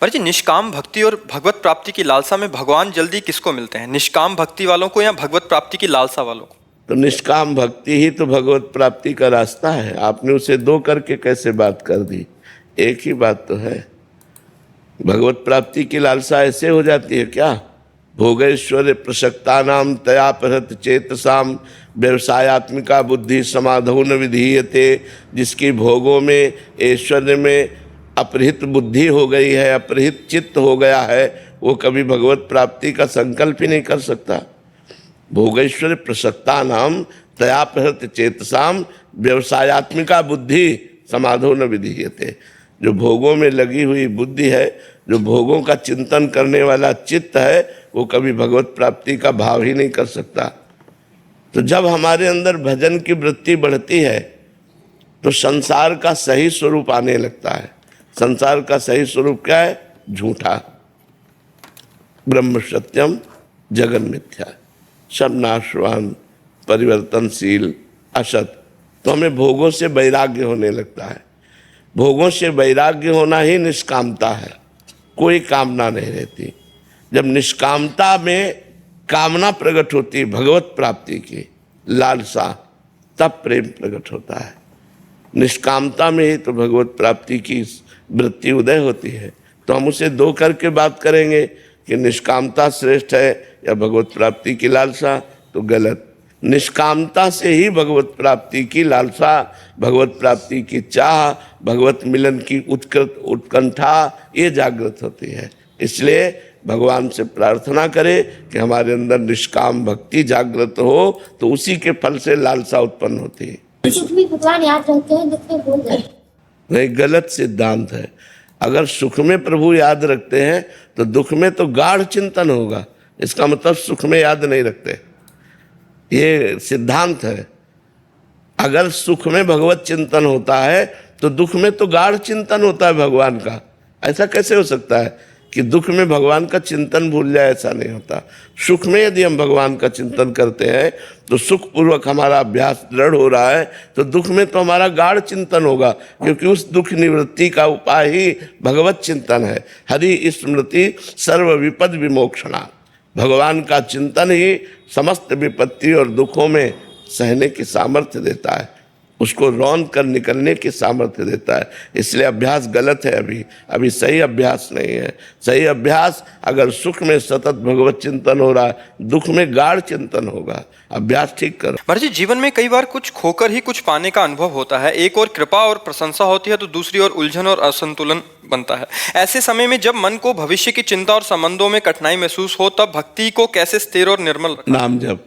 महाराज जी, निष्काम भक्ति और भगवत प्राप्ति की लालसा में भगवान जल्दी किसको मिलते हैं? निष्काम भक्ति वालों को या भगवत प्राप्ति की लालसा वालों को? तो निष्काम भक्ति ही तो भगवत प्राप्ति का रास्ता है। आपने उसे दो करके कैसे बात कर दी? एक ही बात तो है। भगवत प्राप्ति की लालसा ऐसे हो जाती है क्या? भोगैश्वर्य प्रसक्ता नाम तया परत चेतसाम व्यवसायत्मिका बुद्धि समाधौ न विधीयते। जिसकी भोगों में, ऐश्वर्य में अपहृत बुद्धि हो गई है, अपहृत चित्त हो गया है, वो कभी भगवत प्राप्ति का संकल्प ही नहीं कर सकता। भोगैश्वर्य प्रसक्ता नाम तयापहृत चेतसाम व्यवसायत्मिका बुद्धि समाधो न विधीयते। जो भोगों में लगी हुई बुद्धि है, जो भोगों का चिंतन करने वाला चित्त है, वो कभी भगवत प्राप्ति का भाव ही नहीं कर सकता। तो जब हमारे अंदर भजन की वृत्ति बढ़ती है तो संसार का सही स्वरूप आने लगता है। संसार का सही स्वरूप क्या है? झूठा, ब्रह्म सत्यम जगन मिथ्या, सब नाशवान, परिवर्तनशील, असत। तो हमें भोगों से वैराग्य होने लगता है। भोगों से वैराग्य होना ही निष्कामता है। कोई कामना नहीं रहती। जब निष्कामता में कामना प्रकट होती है भगवत प्राप्ति की लालसा, तब प्रेम प्रकट होता है। निष्कामता में ही तो भगवत प्राप्ति की वृत्ति उदय होती है। तो हम उसे दो करके बात करेंगे कि निष्कामता श्रेष्ठ है या भगवत प्राप्ति की लालसा, तो गलत। निष्कामता से ही भगवत प्राप्ति की लालसा, भगवत प्राप्ति की चाह, भगवत मिलन की उत्कंठा ये जागृत होती है। इसलिए भगवान से प्रार्थना करें कि हमारे अंदर निष्काम भक्ति जागृत हो, तो उसी के फल से लालसा उत्पन्न होती है। सुख में भगवान याद रखते हैं, दुख में भूल जाते हैं। नहीं, गलत सिद्धांत है। अगर सुख में प्रभु याद रखते हैं तो दुख में तो गाढ़ चिंतन होगा। इसका मतलब सुख में याद नहीं रखते, ये सिद्धांत है। अगर सुख में भगवत चिंतन होता है तो दुख में तो गाढ़ चिंतन होता है भगवान का। ऐसा कैसे हो सकता है कि दुख में भगवान का चिंतन भूल जाए? ऐसा नहीं होता। सुख में यदि हम भगवान का चिंतन करते हैं तो सुख पूर्वक हमारा अभ्यास दृढ़ हो रहा है, तो दुख में तो हमारा गाढ़ चिंतन होगा, क्योंकि उस दुख निवृत्ति का उपाय ही भगवत चिंतन है। हरि स्मृति सर्व विपद विमोक्षणा। भगवान का चिंतन ही समस्त विपत्ति और दुखों में सहने की सामर्थ्य देता है, उसको रौंद कर निकलने की सामर्थ्य देता है। इसलिए अभ्यास गलत है। अभी सही अभ्यास नहीं है। सही अभ्यास अगर सुख में सतत भगवत चिंतन हो रहा है, दुख में गाढ़ चिंतन होगा। अभ्यास ठीक करो। महाराज जी, जीवन में कई बार कुछ खोकर ही कुछ पाने का अनुभव होता है। एक और कृपा और प्रशंसा होती है तो दूसरी ओर उलझन और असंतुलन बनता है। ऐसे समय में जब मन को भविष्य की चिंता और संबंधों में कठिनाई महसूस हो, तब भक्ति को कैसे स्थिर और निर्मल रखना? नाम जप।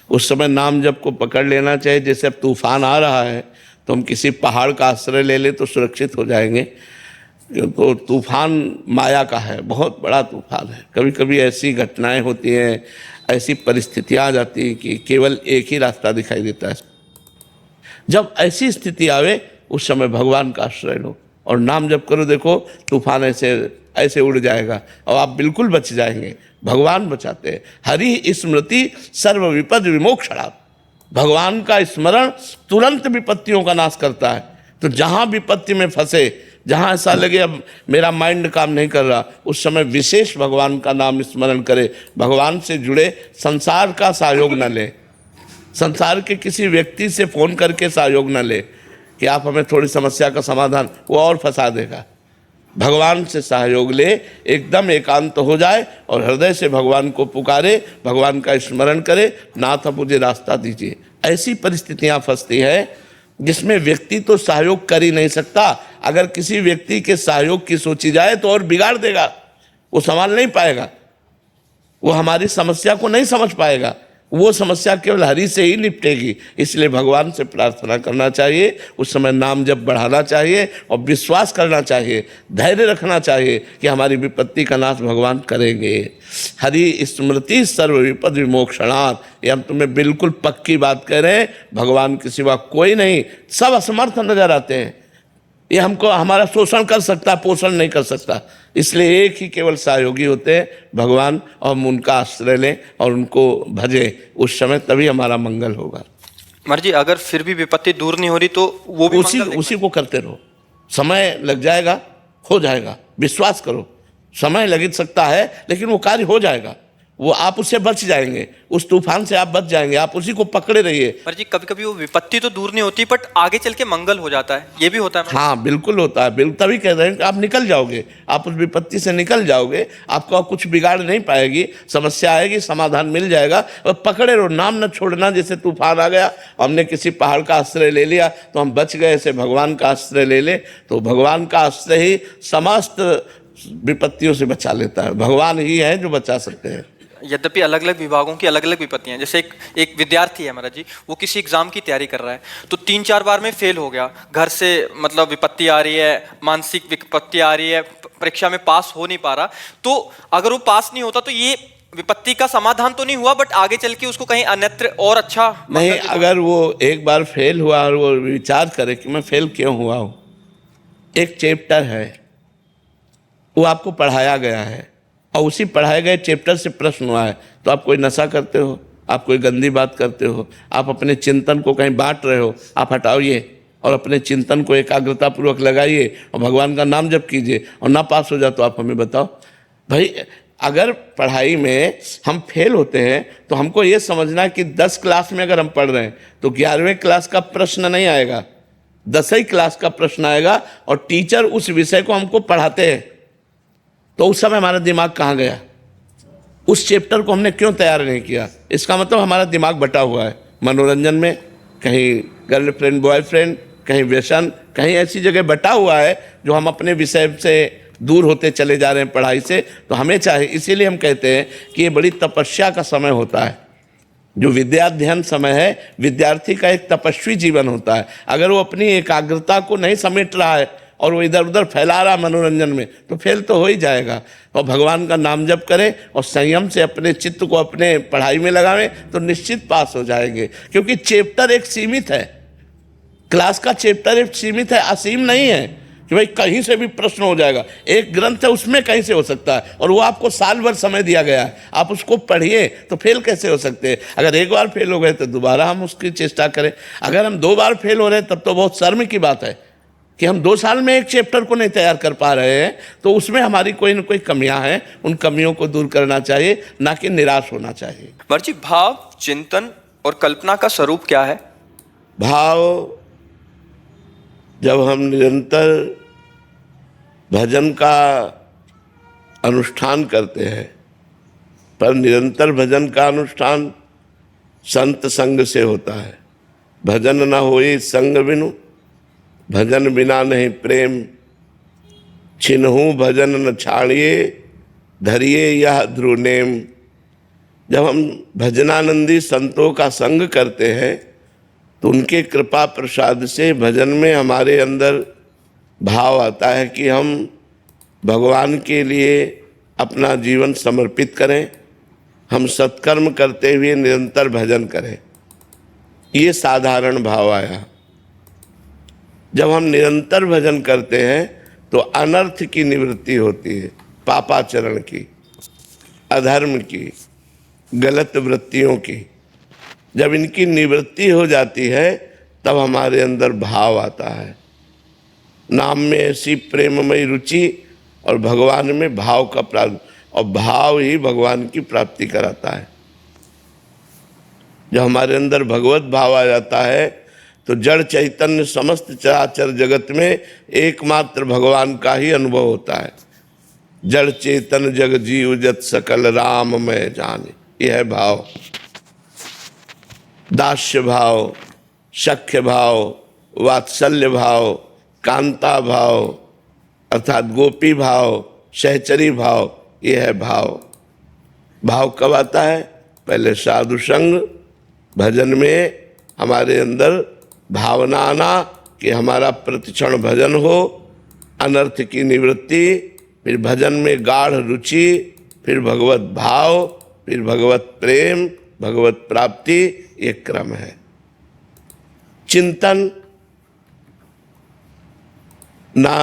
उस समय नाम जप को पकड़ लेना चाहिए। जैसे अब तूफान आ रहा है तो हम किसी पहाड़ का आश्रय ले ले तो सुरक्षित हो जाएंगे। तो तूफान माया का है, बहुत बड़ा तूफान है। कभी कभी ऐसी घटनाएं होती हैं, ऐसी परिस्थितियां आ जाती हैं कि केवल एक ही रास्ता दिखाई देता है। जब ऐसी स्थिति आवे उस समय भगवान का आश्रय लो और नाम जप करो। देखो तूफान ऐसे उड़ जाएगा और आप बिल्कुल बच जाएंगे। भगवान बचाते हैं। हरि स्मृति सर्व विपद विमोक्षणा। भगवान का स्मरण तुरंत विपत्तियों का नाश करता है। तो जहाँ विपत्ति में फंसे, जहाँ ऐसा लगे अब मेरा माइंड काम नहीं कर रहा, उस समय विशेष भगवान का नाम स्मरण करे। भगवान से जुड़े, संसार का सहयोग न ले। संसार के किसी व्यक्ति से फ़ोन करके सहयोग न ले कि आप हमें थोड़ी समस्या का समाधान, वो और फंसा देगा। भगवान से सहयोग ले, एकदम एकांत हो जाए और हृदय से भगवान को पुकारे, भगवान का स्मरण करे, नाथ मुझे रास्ता दीजिए। ऐसी परिस्थितियां फंसती हैं जिसमें व्यक्ति तो सहयोग कर ही नहीं सकता। अगर किसी व्यक्ति के सहयोग की सोची जाए तो और बिगाड़ देगा, वो संभाल नहीं पाएगा, वो हमारी समस्या को नहीं समझ पाएगा। वो समस्या केवल हरि से ही निपटेगी। इसलिए भगवान से प्रार्थना करना चाहिए, उस समय नाम जप बढ़ाना चाहिए और विश्वास करना चाहिए, धैर्य रखना चाहिए कि हमारी विपत्ति का नाश भगवान करेंगे। हरि स्मृति सर्व विपद विमोक्षणात्। ये हम तुम्हें बिल्कुल पक्की बात कह रहे हैं। भगवान के सिवा कोई नहीं, सब असमर्थ नजर आते हैं। ये हमको हमारा शोषण कर सकता, पोषण नहीं कर सकता। इसलिए एक ही केवल सहयोगी होते हैं, भगवान, और हम उनका आश्रय लें और उनको भजें। उस समय तभी हमारा मंगल होगा। महाराज जी, अगर फिर भी विपत्ति दूर नहीं हो रही तो वो भी उसी को करते रहो। समय लग जाएगा, हो जाएगा, विश्वास करो। समय लग सकता है लेकिन वो कार्य हो जाएगा। वो आप उससे बच जाएंगे, उस तूफान से आप बच जाएंगे, आप उसी को पकड़े रहिए। पर जी कभी कभी वो विपत्ति तो दूर नहीं होती बट आगे चल के मंगल हो जाता है, ये भी होता है। हाँ बिल्कुल होता है, बिल्कुल। तभी कह रहे हैं कि आप निकल जाओगे, आप उस विपत्ति से निकल जाओगे, आपको कुछ बिगाड़ नहीं पाएगी, समस्या आएगी, समाधान मिल जाएगा। और पकड़े रहो, नाम न छोड़ना। जैसे तूफान आ गया, हमने किसी पहाड़ का आश्रय ले लिया तो हम बच गए, ऐसे भगवान का आश्रय ले ले तो भगवान का आश्रय ही समस्त विपत्तियों से बचा लेता है। भगवान ही है जो बचा सकते हैं। यद्यपि अलग अलग विभागों की अलग अलग विपत्तियां हैं। जैसे एक विद्यार्थी है हमारा जी, वो किसी एग्जाम की तैयारी कर रहा है तो 3-4 बार में फेल हो गया, घर से मतलब विपत्ति आ रही है, मानसिक विपत्ति आ रही है, परीक्षा में पास हो नहीं पा रहा। तो अगर वो पास नहीं होता तो ये विपत्ति का समाधान तो नहीं हुआ बट आगे चल के उसको कहीं अन्यत्र और अच्छा नहीं, अगर वो एक बार फेल हुआ और वो विचार करे कि मैं फेल क्यों हुआ हूं, एक चैप्टर है वो आपको पढ़ाया गया है और उसी पढ़ाए गए चैप्टर से प्रश्न हुआ है, तो आप कोई नशा करते हो, आप कोई गंदी बात करते हो, आप अपने चिंतन को कहीं बांट रहे हो, आप हटाइए और अपने चिंतन को एकाग्रता पूर्वक लगाइए और भगवान का नाम जप कीजिए। और ना पास हो जाए तो आप हमें बताओ। भाई अगर पढ़ाई में हम फेल होते हैं तो हमको ये समझना कि 10 क्लास में अगर हम पढ़ रहे हैं तो 11वें क्लास का प्रश्न नहीं आएगा, 10वीं क्लास का प्रश्न आएगा। और टीचर उस विषय को हमको पढ़ाते हैं तो उस समय हमारा दिमाग कहाँ गया, उस चैप्टर को हमने क्यों तैयार नहीं किया। इसका मतलब हमारा दिमाग बटा हुआ है मनोरंजन में, कहीं गर्लफ्रेंड बॉयफ्रेंड, कहीं व्यसन, कहीं ऐसी जगह बटा हुआ है जो हम अपने विषय से दूर होते चले जा रहे हैं पढ़ाई से। तो हमें चाहिए, इसीलिए हम कहते हैं कि ये बड़ी तपस्या का समय होता है। जो विद्याध्ययन समय है, विद्यार्थी का एक तपस्वी जीवन होता है। अगर वो अपनी एकाग्रता को नहीं समेट रहा है और वो इधर उधर फैला रहा मनोरंजन में तो फेल तो हो ही जाएगा। और भगवान का नाम जप करें और संयम से अपने चित्त को अपने पढ़ाई में लगावें तो निश्चित पास हो जाएंगे। क्योंकि चैप्टर एक सीमित है, क्लास का चैप्टर एक सीमित है, असीम नहीं है कि भाई कहीं से भी प्रश्न हो जाएगा। एक ग्रंथ है उसमें कहीं से हो सकता है और वो आपको साल भर समय दिया गया है, आप उसको पढ़िए तो फेल कैसे हो सकते हैं। अगर एक बार फेल हो गए तो दोबारा हम उसकी चेष्टा करें। अगर हम 2 बार फेल हो रहे हैं तब तो बहुत शर्म की बात है कि हम 2 साल में एक चैप्टर को नहीं तैयार कर पा रहे हैं। तो उसमें हमारी कोई न कोई कमियां हैं, उन कमियों को दूर करना चाहिए, ना कि निराश होना चाहिए। मर्जी भाव, चिंतन और कल्पना का स्वरूप क्या है? भाव, जब हम निरंतर भजन का अनुष्ठान करते हैं, पर निरंतर भजन का अनुष्ठान संत संग से होता है। भजन न होई संग बिनु, भजन बिना नहीं प्रेम, छिन्हू भजन न छाड़िए, धरिए यह ध्रुनेम। जब हम भजनानंदी संतों का संग करते हैं तो उनके कृपा प्रसाद से भजन में हमारे अंदर भाव आता है कि हम भगवान के लिए अपना जीवन समर्पित करें, हम सत्कर्म करते हुए निरंतर भजन करें। ये साधारण भाव आया। जब हम निरंतर भजन करते हैं तो अनर्थ की निवृत्ति होती है, पापाचरण की, अधर्म की, गलत वृत्तियों की। जब इनकी निवृत्ति हो जाती है तब हमारे अंदर भाव आता है। नाम में ऐसी प्रेममयी रुचि और भगवान में भाव का प्राप्ति, और भाव ही भगवान की प्राप्ति कराता है। जब हमारे अंदर भगवत भाव आ जाता है तो जड़ चैतन्य समस्त चराचर जगत में एकमात्र भगवान का ही अनुभव होता है। जड़ चेतन जग जीव जत सकल राम मैं जाने, यह है भाव। दास्य भाव, सख्य भाव, वात्सल्य भाव, कांता भाव अर्थात गोपी भाव, सहचरी भाव, यह है भाव। भाव कब आता है? पहले साधु संग, भजन में हमारे अंदर भावना आना कि हमारा प्रतिक्षण भजन हो, अनर्थ की निवृत्ति, फिर भजन में गाढ़ रुचि, फिर भगवत भाव, फिर भगवत प्रेम, भगवत प्राप्ति, ये क्रम है। चिंतन ना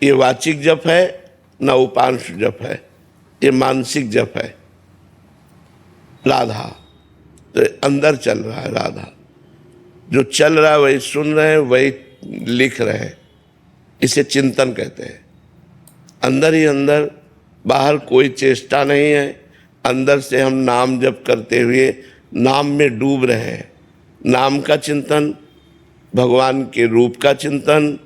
ये वाचिक जप है ना उपांश जप है, ये मानसिक जप है। राधा तो अंदर चल रहा है, राधा जो चल रहा है वही सुन रहे हैं, वही लिख रहे हैं, इसे चिंतन कहते हैं। अंदर ही अंदर, बाहर कोई चेष्टा नहीं है। अंदर से हम नाम जप करते हुए नाम में डूब रहे हैं। नाम का चिंतन, भगवान के रूप का चिंतन,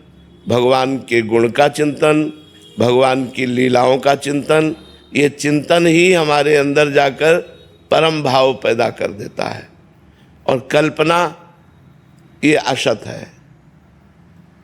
भगवान के गुण का चिंतन, भगवान की लीलाओं का चिंतन, ये चिंतन ही हमारे अंदर जाकर परम भाव पैदा कर देता है। और कल्पना ये असत है।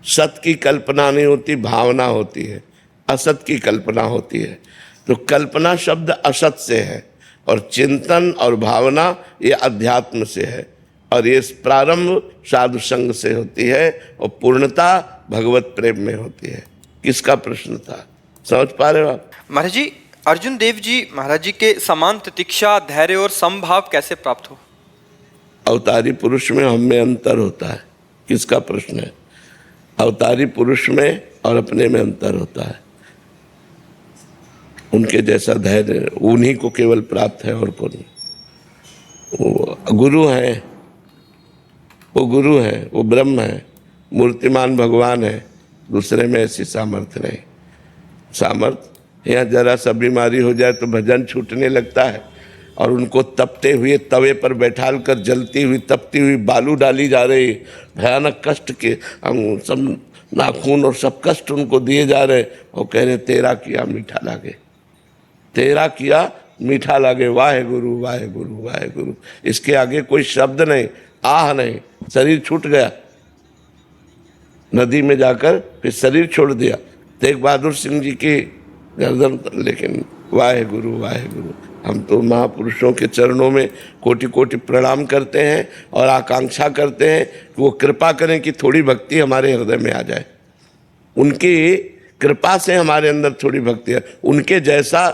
सत की कल्पना नहीं होती, भावना होती है। असत की कल्पना होती है। तो कल्पना शब्द असत से है और चिंतन और भावना ये अध्यात्म से है। और ये प्रारंभ साधु संग से होती है और पूर्णता भगवत प्रेम में होती है। किसका प्रश्न था, समझ पा रहे हो आप? महाराज जी, अर्जुन देव जी महाराज जी के समान तितिक्षा, धैर्य और समभाव कैसे प्राप्त हो? अवतारी पुरुष में हम में अंतर होता है। किसका प्रश्न है? अवतारी पुरुष में और अपने में अंतर होता है। उनके जैसा धैर्य उन्हीं को केवल प्राप्त है और को नहीं। वो गुरु है, वो गुरु है, वो ब्रह्म है, मूर्तिमान भगवान है। दूसरे में ऐसी सामर्थ्य नहीं। सामर्थ्य यहाँ जरा सा बीमारी हो जाए तो भजन छूटने लगता है और उनको तपते हुए तवे पर बैठाल कर जलती हुई तपती हुई बालू डाली जा रही, भयानक कष्ट के हम सब नाखून और सब कष्ट उनको दिए जा रहे और कह रहे तेरा किया मीठा लागे, तेरा किया मीठा लागे। वाहे गुरु वाहे गुरु वाहे गुरु। इसके आगे कोई शब्द नहीं, आह नहीं। शरीर छूट गया, नदी में जाकर फिर शरीर छोड़ दिया। तेग बहादुर सिंह जी की गर्दन, लेकिन वाहे गुरु वाहे गुरु। हम तो महापुरुषों के चरणों में कोटि कोटि प्रणाम करते हैं और आकांक्षा करते हैं कि वो कृपा करें कि थोड़ी भक्ति हमारे हृदय में आ जाए। उनकी कृपा से हमारे अंदर थोड़ी भक्ति है। उनके जैसा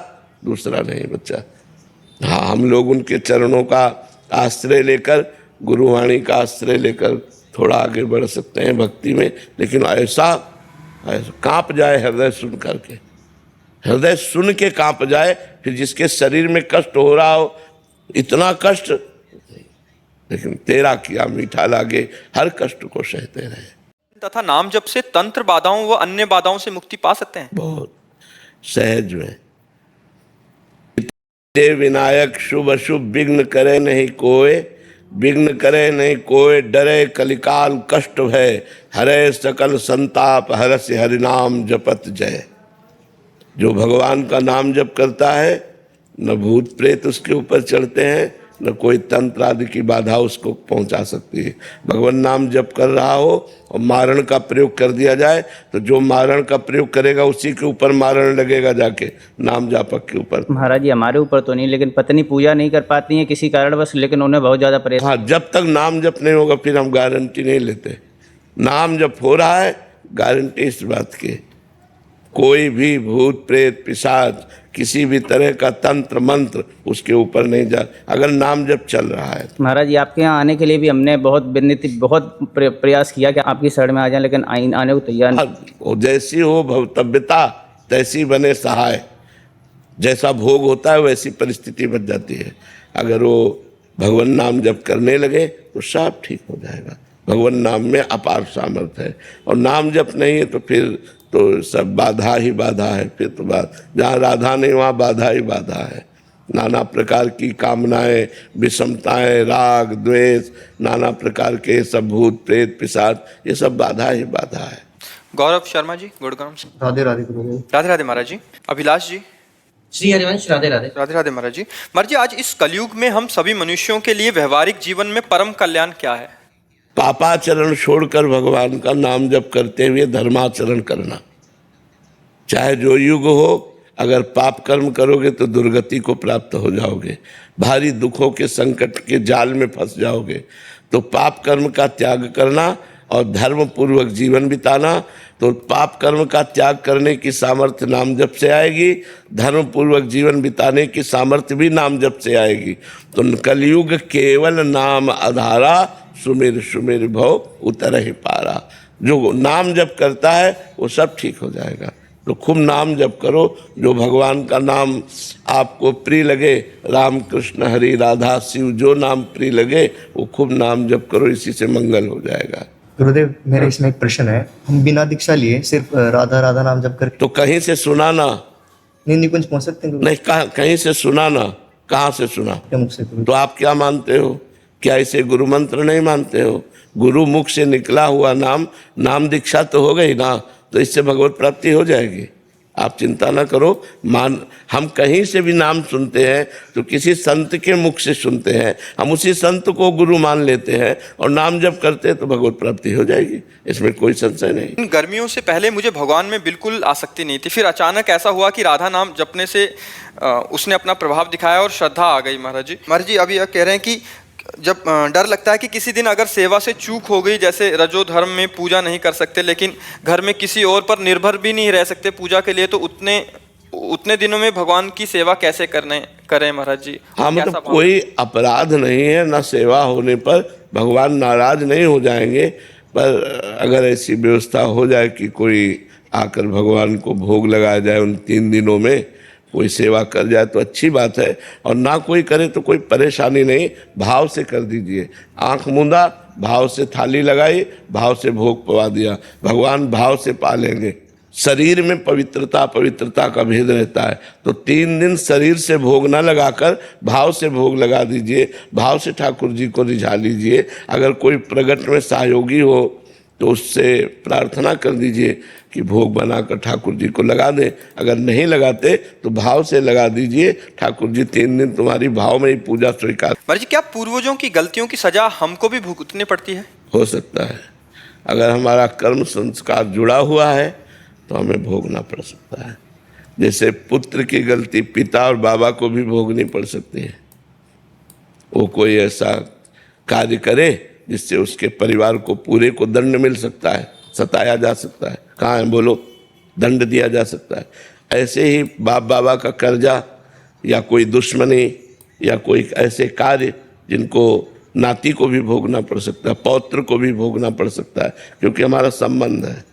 दूसरा नहीं बच्चा। हाँ, हम लोग उनके चरणों का आश्रय लेकर, गुरुवाणी का आश्रय लेकर थोड़ा आगे बढ़ सकते हैं भक्ति में। लेकिन ऐसा कांप जाए हृदय सुन करके, हृदय सुन के कांप जाए, फिर जिसके शरीर में कष्ट हो रहा हो, इतना कष्ट, लेकिन तेरा किया मीठा लागे, हर कष्ट को सहते रहे। तथा नाम जप से तंत्र बाधाओं व अन्य बाधाओं से मुक्ति पा सकते हैं। बहुत सहज में। ते विनायक शुभ अशुभ विघ्न करे नहीं कोय, विघ्न करे नहीं कोय, डरे कलिकाल कष्ट भय, हरे सकल संताप, हरस हरिनाम जपत जय। जो भगवान का नाम जप करता है, न भूत प्रेत उसके ऊपर चढ़ते हैं, न कोई तंत्र आदि की बाधा उसको पहुंचा सकती है। भगवान नाम जप कर रहा हो और मारण का प्रयोग कर दिया जाए तो जो मारण का प्रयोग करेगा उसी के ऊपर मारण लगेगा, जाके नाम जापक के ऊपर। महाराज जी, हमारे ऊपर तो नहीं, लेकिन पत्नी पूजा नहीं कर पाती है किसी कारणवश, लेकिन उन्हें बहुत ज्यादा परेशान। हाँ, जब तक नाम जप नहीं होगा फिर हम गारंटी नहीं लेते। नाम जप हो रहा है, गारंटी इस बात की, कोई भी भूत प्रेत पिशाच किसी भी तरह का तंत्र मंत्र उसके ऊपर नहीं जा, अगर नाम जप चल रहा है। महाराज जी, आपके यहाँ आने के लिए भी हमने बहुत विनती, बहुत प्रयास किया कि आपकी शरण में आ जाए, लेकिन आने को तैयार नहीं। जैसी हो भवतव्यता तैसी बने सहाय। जैसा भोग होता है वैसी परिस्थिति बन जाती है। अगर वो भगवान नाम जप करने लगे तो सब ठीक हो जाएगा। भगवान नाम में अपार सामर्थ्य है और नाम जप नहीं है तो फिर तो सब बाधा ही बाधा है। फिर तो जहाँ राधा नहीं वहाँ बाधा ही बाधा है। नाना प्रकार की कामनाएं, विषमताएं, राग द्वेष, नाना प्रकार के सब भूत प्रेत पिशाच, ये सब बाधा ही बाधा है। गौरव शर्मा जी, गुड़गांव से। राधे राधे गुरुदेव। राधे राधे महाराज जी। अभिलाष जी। श्री हरिवंश। राधे राधे। राधे राधे महाराज जी। महाराज जी, आज इस कलयुग में हम सभी मनुष्यों के लिए व्यवहारिक जीवन में परम कल्याण क्या है? पापाचरण छोड़कर भगवान का नाम जप करते हुए धर्माचरण करना। चाहे जो युग हो, अगर पाप कर्म करोगे तो दुर्गति को प्राप्त हो जाओगे, भारी दुखों के संकट के जाल में फंस जाओगे। तो पाप कर्म का त्याग करना और धर्म पूर्वक जीवन बिताना। तो पाप कर्म का त्याग करने की सामर्थ्य नाम जप से आएगी, धर्म पूर्वक जीवन बिताने की सामर्थ्य भी नाम जप से आएगी। तो कलयुग केवल नाम आधारा, सुमिर सुमिर भव उतर ही पारा। जो नाम जप करता है वो सब ठीक हो जाएगा। तो खूब नाम जप करो, जो भगवान का नाम आपको प्रिय लगे, राम कृष्ण हरि राधा शिव, जो नाम प्रिय लगे वो खूब नाम जप करो, इसी से मंगल हो जाएगा। गुरुदेव मेरे इसमें एक प्रश्न है। हम बिना दीक्षा लिए सिर्फ राधा राधा नाम जप करके तो कहीं से सुना ना, निकुंज पहुंच सकते हैं गुरुदेव? नहीं कहीं से सुना ना, कहाँ से सुना? क्या मुख से गुरुदेव? तो आप क्या मानते हो? क्या इसे गुरु मंत्र नहीं मानते हो? गुरु मुख से निकला हुआ नाम दीक्षा तो हो गई ना, तो इससे भगवत प्राप्ति हो जाएगी। आप चिंता ना करो। हम कहीं से भी नाम सुनते हैं तो किसी संत के मुख से सुनते हैं, हम उसी संत को गुरु मान लेते हैं और नाम जप करते हैं तो भगवत प्राप्ति हो जाएगी, इसमें कोई संशय नहीं। इन गर्मियों से पहले मुझे भगवान में बिल्कुल आसक्ति नहीं थी, फिर अचानक ऐसा हुआ कि राधा नाम जपने से उसने अपना प्रभाव दिखाया और श्रद्धा आ गई। महाराज जी अभी यह कह रहे हैं कि जब डर लगता है कि किसी दिन अगर सेवा से चूक हो गई, जैसे रजो धर्म में पूजा नहीं कर सकते लेकिन घर में किसी और पर निर्भर भी नहीं रह सकते पूजा के लिए, तो उतने दिनों में भगवान की सेवा कैसे करें महाराज जी? हाँ, मतलब कोई अपराध नहीं है ना, सेवा होने पर भगवान नाराज नहीं हो जाएंगे। पर अगर ऐसी व्यवस्था हो जाए कि कोई आकर भगवान को भोग लगाया जाए, उन 3 दिनों में कोई सेवा कर जाए तो अच्छी बात है, और ना कोई करे तो कोई परेशानी नहीं, भाव से कर दीजिए। आंख मूंदा, भाव से थाली लगाई, भाव से भोग पवा दिया, भगवान भाव से पा लेंगे। शरीर में पवित्रता का भेद रहता है, तो 3 दिन शरीर से भोग ना लगाकर भाव से भोग लगा दीजिए, भाव से ठाकुर जी को रिझा लीजिए। अगर कोई प्रगट में सहयोगी हो तो उससे प्रार्थना कर दीजिए कि भोग बनाकर ठाकुर जी को लगा दें। अगर नहीं लगाते तो भाव से लगा दीजिए, ठाकुर जी 3 दिन तुम्हारी भाव में ही पूजा स्वीकार। महाराज जी क्या पूर्वजों की गलतियों की सजा हमको भी भुगतनी पड़ती है? हो सकता है, अगर हमारा कर्म संस्कार जुड़ा हुआ है तो हमें भोगना पड़ सकता है। जैसे पुत्र की गलती पिता और बाबा को भी भोगनी पड़ सकती है। वो कोई ऐसा कार्य करे जिससे उसके परिवार को पूरे को दंड मिल सकता है, सताया जा सकता है। कहाँ है बोलो? दंड दिया जा सकता है। ऐसे ही बाप बाबा का कर्जा या कोई दुश्मनी या कोई ऐसे कार्य जिनको नाती को भी भोगना पड़ सकता है, पौत्र को भी भोगना पड़ सकता है, क्योंकि हमारा संबंध है।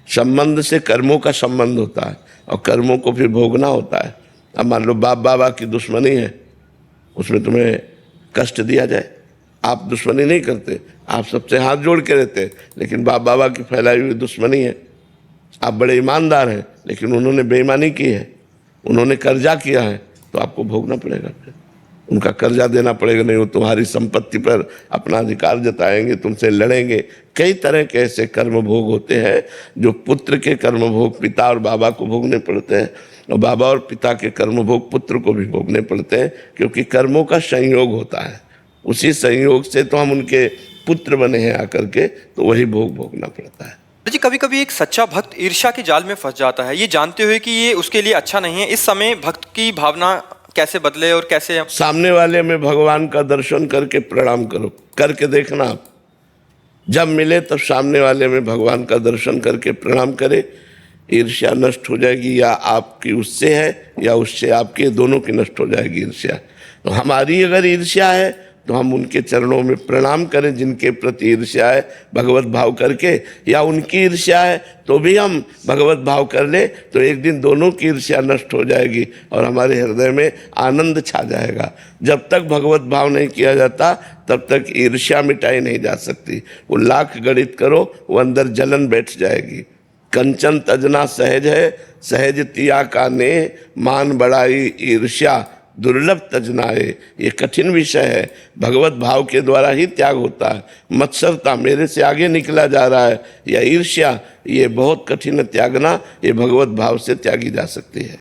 संबंध से कर्मों का संबंध होता है और कर्मों को फिर भोगना होता है। अब मान लो बाप बाबा की दुश्मनी है, उसमें तुम्हें कष्ट दिया जाए, आप दुश्मनी नहीं करते, आप सबसे हाथ जोड़ के रहते, लेकिन बाप बाबा की फैलाई हुई दुश्मनी है। आप बड़े ईमानदार हैं लेकिन उन्होंने बेईमानी की है, उन्होंने कर्जा किया है, तो आपको भोगना पड़ेगा। फिर उनका कर्जा देना पड़ेगा, नहीं वो तुम्हारी संपत्ति पर अपना अधिकार जताएंगे, तुमसे लड़ेंगे। कई तरह के ऐसे कर्म भोग होते हैं जो पुत्र के कर्म भोग पिता और बाबा को भोगने पड़ते हैं, और बाबा और पिता के कर्म भोग पुत्र को भी भोगने पड़ते हैं, क्योंकि कर्मों का संयोग होता है। उसी संयोग से तो हम उनके पुत्र बने हैं आकर के, तो वही भोग भोगना पड़ता है। जी कभी कभी एक सच्चा भक्त ईर्ष्या के जाल में फंस जाता है, ये जानते हुए कि ये उसके लिए अच्छा नहीं है। इस समय भक्त की भावना कैसे बदले और कैसे? सामने वाले में भगवान का दर्शन करके प्रणाम करो, करके देखना। आप जब मिले तब सामने वाले में भगवान का दर्शन करके प्रणाम करे, ईर्ष्या नष्ट हो जाएगी। या आपकी उससे है या उससे आपकी, दोनों की नष्ट हो जाएगी ईर्ष्या। तो हमारी अगर ईर्ष्या है तो हम उनके चरणों में प्रणाम करें जिनके प्रति ईर्ष्या है, भगवत भाव करके। या उनकी ईर्ष्या है तो भी हम भगवत भाव कर ले, तो एक दिन दोनों की ईर्ष्या नष्ट हो जाएगी और हमारे हृदय में आनंद छा जाएगा। जब तक भगवत भाव नहीं किया जाता तब तक ईर्ष्या मिटाई नहीं जा सकती। वो लाख गणित करो, वो अंदर जलन बैठ जाएगी। कंचन तजना सहज है, सहज तिया का ने, मान बढ़ाई ईर्ष्या दुर्लभ तजनाए। ये कठिन विषय है, भगवत भाव के द्वारा ही त्याग होता है। मत्सरता, मेरे से आगे निकला जा रहा है, या ईर्ष्या, ये बहुत कठिन त्यागना, ये भगवत भाव से त्यागी जा सकती है।